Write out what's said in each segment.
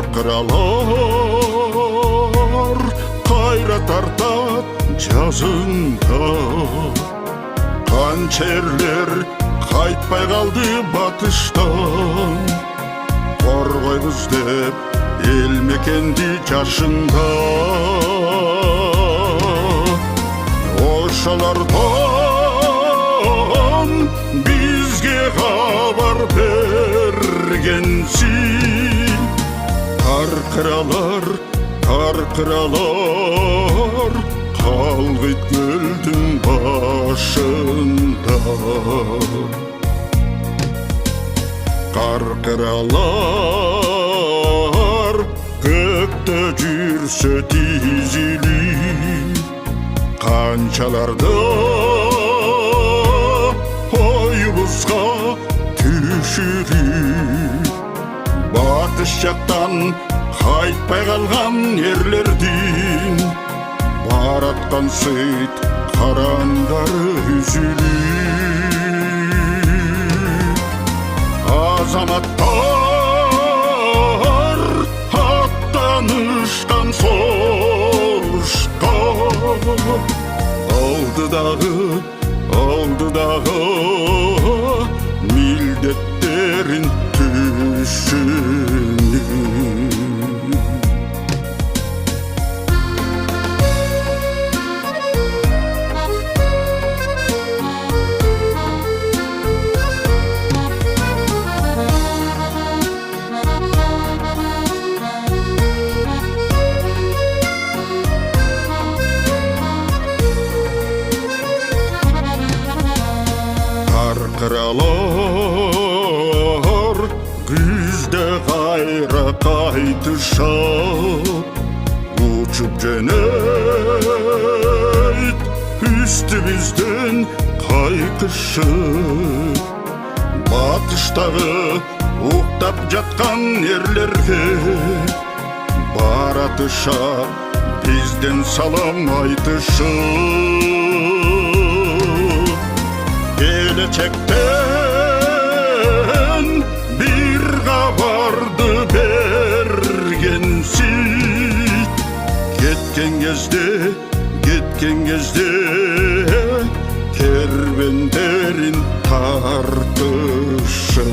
Қарқыралар қайра тартат жазында, қаншерлер қайтпай қалды батыштан. Қорғаймыз деп ел мекенді жашында, ошалардан бізге хабар бергенсің. Қарқыралар, қарқыралар қалғит көлдің башында. Қарқыралар көкте жүрсе тизили, қаншаларды ойымызға түшіріп. Батыс жақтан қайтпай қалған ерлердің баратқан сейт қарандары үзіліп. Азаматтар аттанышқан соғысқа, алдыдағы милдеттерін түсініп. Қарқыралар күзде қайра қайтышап, ұшып жөнейт үстімізден қайқышып. Батыштағы ұқтап жатқан ерлерге баратышап бізден салам айтышып. Келечектен bir хабарды бергенсің. Кеткен кезде кербендерін тартышып.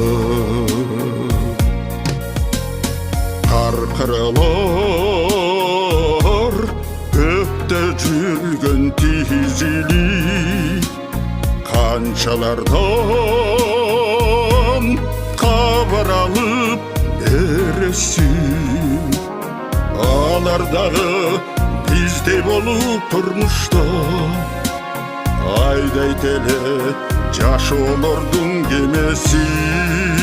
Қарқыралар көкте жүрген тизили, қаншалардан хабар алып бересің. Алардағы біздей болып тұрмышта, айдай теле жаш олардың кемесін.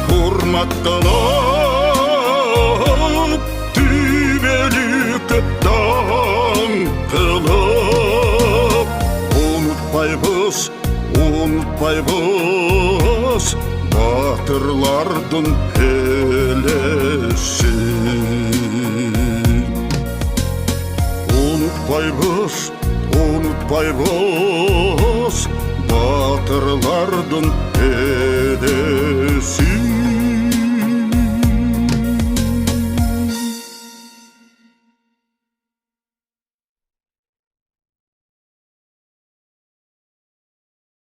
Құрмат қылып түбелік даңқылып, ұмытпайбыз батырлардың елесін. Ұмытпайбыз батырлардың елесін.